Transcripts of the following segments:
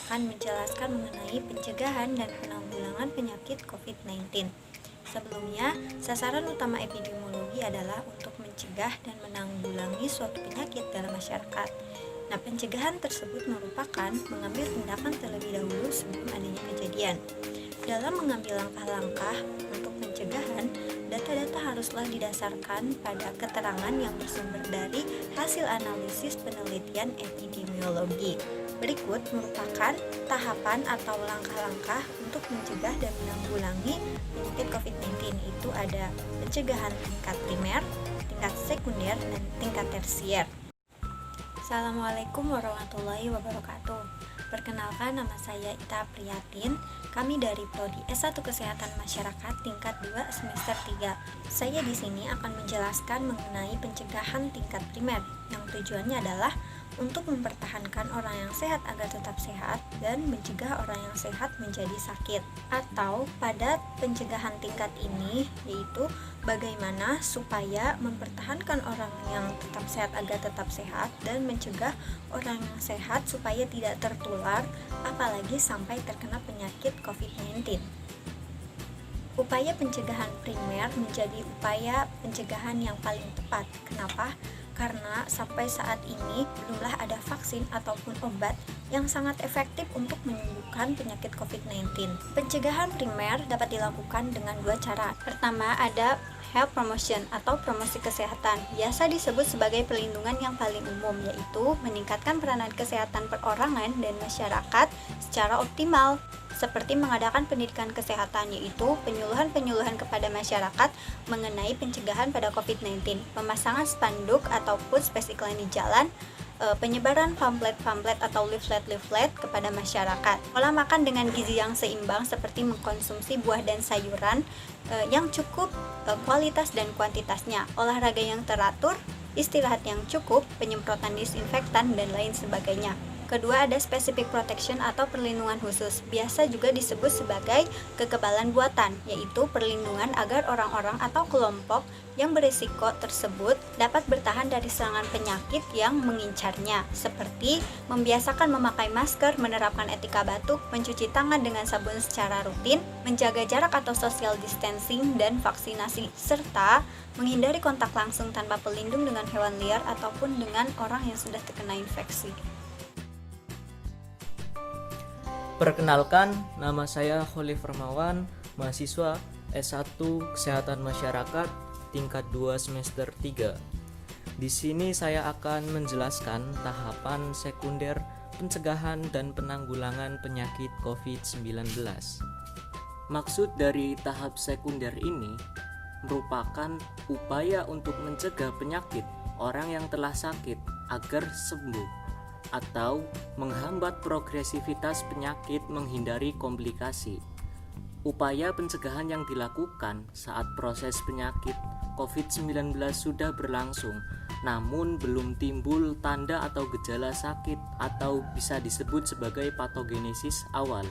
akan menjelaskan mengenai pencegahan dan penanggulangan penyakit COVID-19. Sebelumnya, sasaran utama epidemiologi adalah untuk mencegah dan menanggulangi suatu penyakit dalam masyarakat. Nah, pencegahan tersebut merupakan mengambil tindakan terlebih dahulu sebelum adanya kejadian. Dalam mengambil langkah-langkah untuk pencegahan, data-data haruslah didasarkan pada keterangan yang bersumber dari hasil analisis penelitian epidemiologi. Berikut merupakan tahapan atau langkah-langkah untuk mencegah dan menanggulangi penyakit COVID-19. Itu ada pencegahan tingkat primer, tingkat sekunder, dan tingkat tersier. Assalamualaikum warahmatullahi wabarakatuh. Perkenalkan, nama saya Ita Priyatin. Kami dari Prodi S1 Kesehatan Masyarakat tingkat 2 semester 3. Saya di sini akan menjelaskan mengenai pencegahan tingkat primer yang tujuannya adalah untuk mempertahankan orang yang sehat agar tetap sehat dan mencegah orang yang sehat menjadi sakit. Atau pada pencegahan tingkat ini yaitu bagaimana supaya mempertahankan orang yang tetap sehat agar tetap sehat dan mencegah orang yang sehat supaya tidak tertular apalagi sampai terkena penyakit COVID-19. Upaya pencegahan primer menjadi upaya pencegahan yang paling tepat. Kenapa? Karena sampai saat ini belumlah ada vaksin ataupun obat yang sangat efektif untuk menyembuhkan penyakit COVID-19. Pencegahan primer dapat dilakukan dengan dua cara. Pertama, ada health promotion atau promosi kesehatan. Biasa disebut sebagai perlindungan yang paling umum, yaitu meningkatkan peranan kesehatan perorangan dan masyarakat secara optimal, seperti mengadakan pendidikan kesehatan, yaitu penyuluhan-penyuluhan kepada masyarakat mengenai pencegahan pada COVID-19, pemasangan spanduk ataupun space iklan di jalan, penyebaran pamflet-pamflet atau leaflet-leaflet kepada masyarakat, pola makan dengan gizi yang seimbang seperti mengkonsumsi buah dan sayuran yang cukup kualitas dan kuantitasnya, olahraga yang teratur, istirahat yang cukup, penyemprotan disinfektan, dan lain sebagainya. Kedua, ada specific protection atau perlindungan khusus, biasa juga disebut sebagai kekebalan buatan, yaitu perlindungan agar orang-orang atau kelompok yang berisiko tersebut dapat bertahan dari serangan penyakit yang mengincarnya, seperti membiasakan memakai masker, menerapkan etika batuk, mencuci tangan dengan sabun secara rutin, menjaga jarak atau social distancing, dan vaksinasi, serta menghindari kontak langsung tanpa pelindung dengan hewan liar ataupun dengan orang yang sudah terkena infeksi. Perkenalkan, nama saya Khalif Rahmawan, mahasiswa S1 Kesehatan Masyarakat tingkat 2 semester 3. Di sini saya akan menjelaskan tahapan sekunder pencegahan dan penanggulangan penyakit COVID-19. Maksud dari tahap sekunder ini merupakan upaya untuk mencegah penyakit orang yang telah sakit agar sembuh, atau menghambat progresivitas penyakit menghindari komplikasi. Upaya pencegahan yang dilakukan saat proses penyakit COVID-19 sudah berlangsung, namun belum timbul tanda atau gejala sakit atau bisa disebut sebagai patogenesis awal.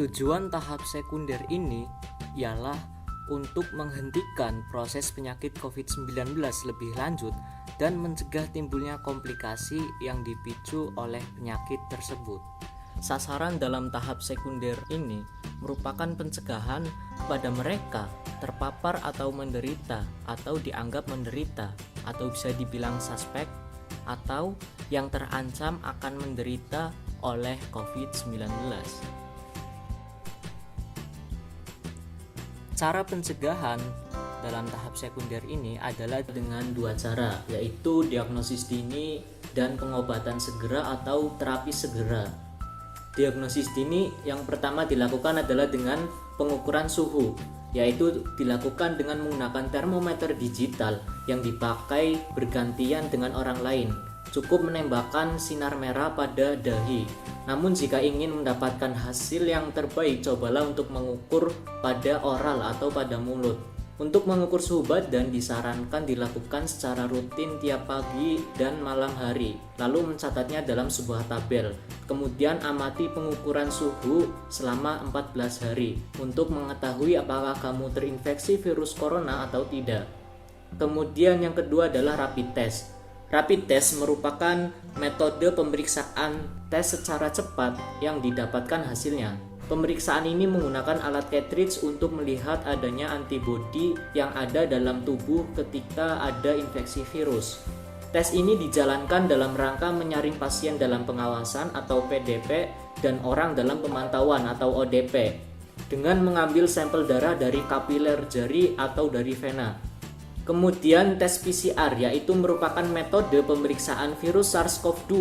Tujuan tahap sekunder ini ialah untuk menghentikan proses penyakit COVID-19 lebih lanjut dan mencegah timbulnya komplikasi yang dipicu oleh penyakit tersebut. Sasaran dalam tahap sekunder ini merupakan pencegahan kepada mereka terpapar atau menderita atau dianggap menderita atau bisa dibilang suspek atau yang terancam akan menderita oleh COVID-19. Cara pencegahan dalam tahap sekunder ini adalah dengan dua cara, yaitu diagnosis dini dan pengobatan segera atau terapi segera. Diagnosis dini yang pertama dilakukan adalah dengan pengukuran suhu, yaitu dilakukan dengan menggunakan termometer digital yang dipakai bergantian dengan orang lain. Cukup menembakkan sinar merah pada dahi. Namun jika ingin mendapatkan hasil yang terbaik, cobalah untuk mengukur pada oral atau pada mulut. Untuk mengukur suhu badan disarankan dilakukan secara rutin tiap pagi dan malam hari, lalu mencatatnya dalam sebuah tabel. Kemudian amati pengukuran suhu selama 14 hari untuk mengetahui apakah kamu terinfeksi virus corona atau tidak. Kemudian yang kedua adalah rapid test. Rapid test merupakan metode pemeriksaan tes secara cepat yang didapatkan hasilnya. Pemeriksaan ini menggunakan alat cartridge untuk melihat adanya antibodi yang ada dalam tubuh ketika ada infeksi virus. Tes ini dijalankan dalam rangka menyaring pasien dalam pengawasan atau PDP dan orang dalam pemantauan atau ODP dengan mengambil sampel darah dari kapiler jari atau dari vena. Kemudian tes PCR yaitu merupakan metode pemeriksaan virus SARS-CoV-2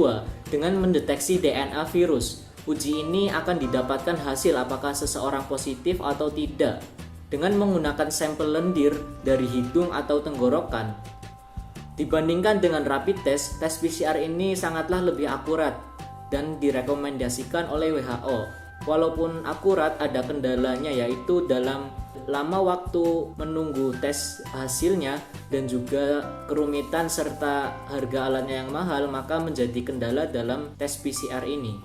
dengan mendeteksi DNA virus. Uji ini akan didapatkan hasil apakah seseorang positif atau tidak dengan menggunakan sampel lendir dari hidung atau tenggorokan. Dibandingkan dengan rapid test, tes PCR ini sangatlah lebih akurat dan direkomendasikan oleh WHO. Walaupun akurat, ada kendalanya yaitu dalam lama waktu menunggu tes hasilnya dan juga kerumitan serta harga alatnya yang mahal, maka menjadi kendala dalam tes PCR ini.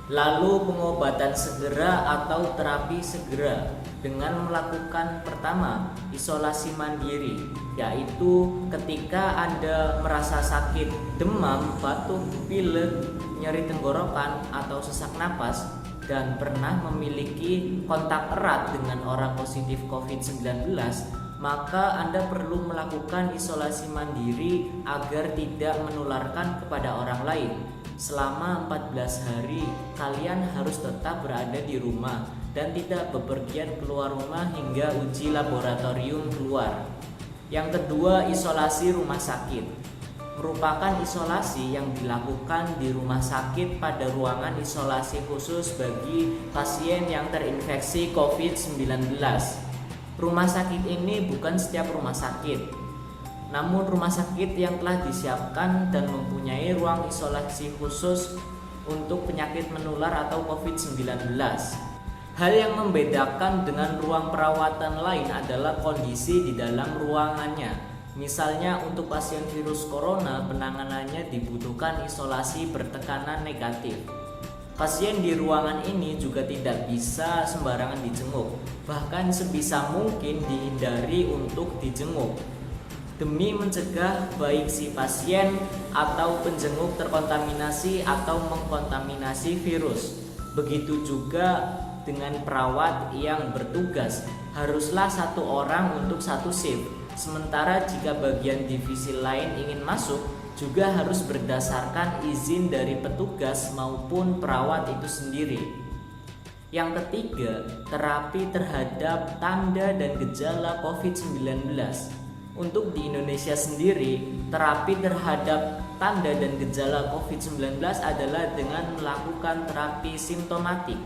Lalu pengobatan segera atau terapi segera dengan melakukan pertama isolasi mandiri, yaitu ketika Anda merasa sakit, demam, batuk, pilek, nyeri tenggorokan atau sesak napas dan pernah memiliki kontak erat dengan orang positif COVID-19, maka Anda perlu melakukan isolasi mandiri agar tidak menularkan kepada orang lain. Selama 14 hari, kalian harus tetap berada di rumah dan tidak bepergian keluar rumah hingga uji laboratorium keluar. Yang kedua, isolasi rumah sakit. Merupakan isolasi yang dilakukan di rumah sakit pada ruangan isolasi khusus bagi pasien yang terinfeksi COVID-19. Rumah sakit ini bukan setiap rumah sakit, namun rumah sakit yang telah disiapkan dan mempunyai ruang isolasi khusus untuk penyakit menular atau COVID-19. Hal yang membedakan dengan ruang perawatan lain adalah kondisi di dalam ruangannya. Misalnya untuk pasien virus corona, penanganannya dibutuhkan isolasi bertekanan negatif. Pasien di ruangan ini juga tidak bisa sembarangan dijenguk, bahkan sebisa mungkin dihindari untuk dijenguk, demi mencegah baik si pasien atau penjenguk terkontaminasi atau mengkontaminasi virus. Begitu juga dengan perawat yang bertugas, haruslah satu orang untuk satu shift. Sementara jika bagian divisi lain ingin masuk, juga harus berdasarkan izin dari petugas maupun perawat itu sendiri. Yang ketiga, terapi terhadap tanda dan gejala COVID-19. Untuk di Indonesia sendiri, terapi terhadap tanda dan gejala COVID-19 adalah dengan melakukan terapi simptomatik,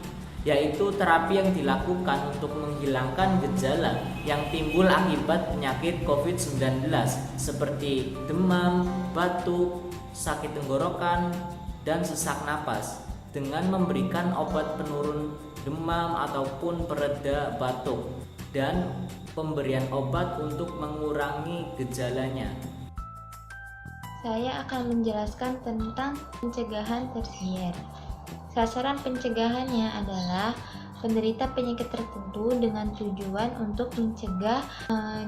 yaitu terapi yang dilakukan untuk menghilangkan gejala yang timbul akibat penyakit COVID-19 seperti demam, batuk, sakit tenggorokan, dan sesak napas dengan memberikan obat penurun demam ataupun pereda batuk dan pemberian obat untuk mengurangi gejalanya. Saya akan menjelaskan tentang pencegahan tersier. Sasaran pencegahannya adalah penderita penyakit tertentu dengan tujuan untuk mencegah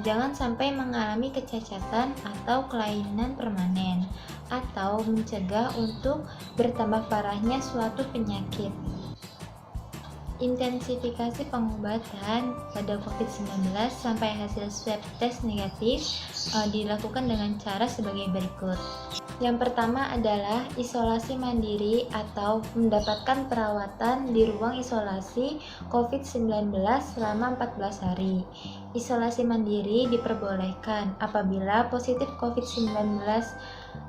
jangan sampai mengalami kecacatan atau kelainan permanen, atau mencegah untuk bertambah parahnya suatu penyakit. Intensifikasi pengobatan pada COVID-19 sampai hasil swab test negatif dilakukan dengan cara sebagai berikut. Yang pertama adalah isolasi mandiri atau mendapatkan perawatan di ruang isolasi COVID-19 selama 14 hari. Isolasi mandiri diperbolehkan apabila positif COVID-19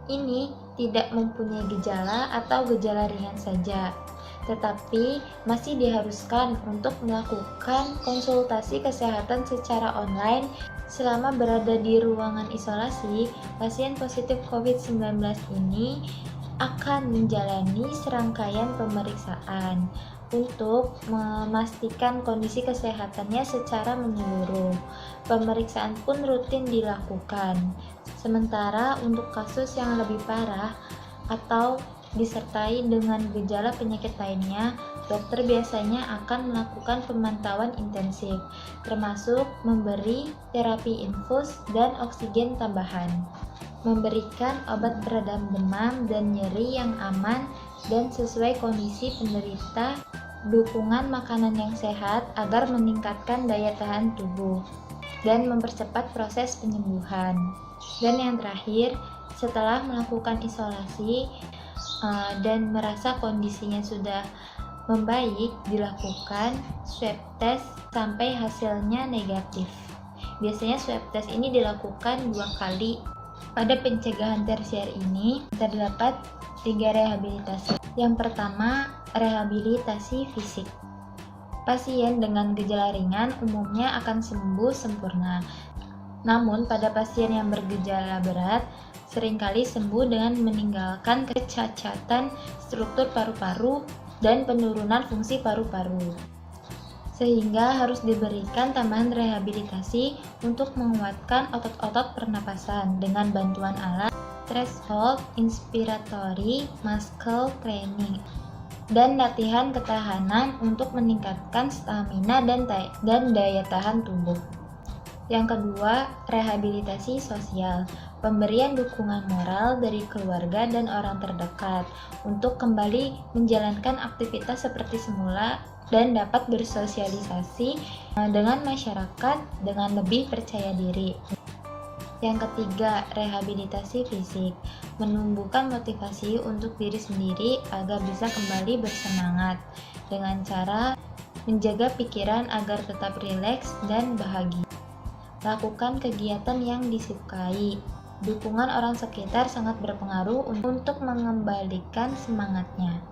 ini tidak mempunyai gejala atau gejala ringan saja, tetapi masih diharuskan untuk melakukan konsultasi kesehatan secara online. Selama berada di ruangan isolasi, pasien positif COVID-19 ini akan menjalani serangkaian pemeriksaan untuk memastikan kondisi kesehatannya secara menyeluruh. Pemeriksaan pun rutin dilakukan. Sementara untuk kasus yang lebih parah atau disertai dengan gejala penyakit lainnya, dokter biasanya akan melakukan pemantauan intensif, termasuk memberi terapi infus dan oksigen tambahan. memberikan obat peredam demam dan nyeri yang aman dan sesuai kondisi penderita, dukungan makanan yang sehat agar meningkatkan daya tahan tubuh, dan mempercepat proses penyembuhan. Dan yang terakhir, setelah melakukan isolasi dan merasa kondisinya sudah membaik, dilakukan swab test sampai hasilnya negatif. Biasanya swab test ini dilakukan 2 kali. Pada pencegahan tersier ini terdapat 3 rehabilitasi. Yang pertama, rehabilitasi fisik. Pasien dengan gejala ringan umumnya akan sembuh sempurna. Namun pada pasien yang bergejala berat seringkali sembuh dengan meninggalkan kecacatan struktur paru-paru dan penurunan fungsi paru-paru, sehingga harus diberikan tambahan rehabilitasi untuk menguatkan otot-otot pernapasan dengan bantuan alat threshold inspiratory muscle training dan latihan ketahanan untuk meningkatkan stamina dan daya tahan tubuh. Yang kedua, rehabilitasi sosial. Pemberian dukungan moral dari keluarga dan orang terdekat untuk kembali menjalankan aktivitas seperti semula dan dapat bersosialisasi dengan masyarakat dengan lebih percaya diri. Yang ketiga, rehabilitasi fisik. Menumbuhkan motivasi untuk diri sendiri agar bisa kembali bersemangat dengan cara menjaga pikiran agar tetap rileks dan bahagia. Lakukan kegiatan yang disukai. Dukungan orang sekitar sangat berpengaruh untuk mengembalikan semangatnya.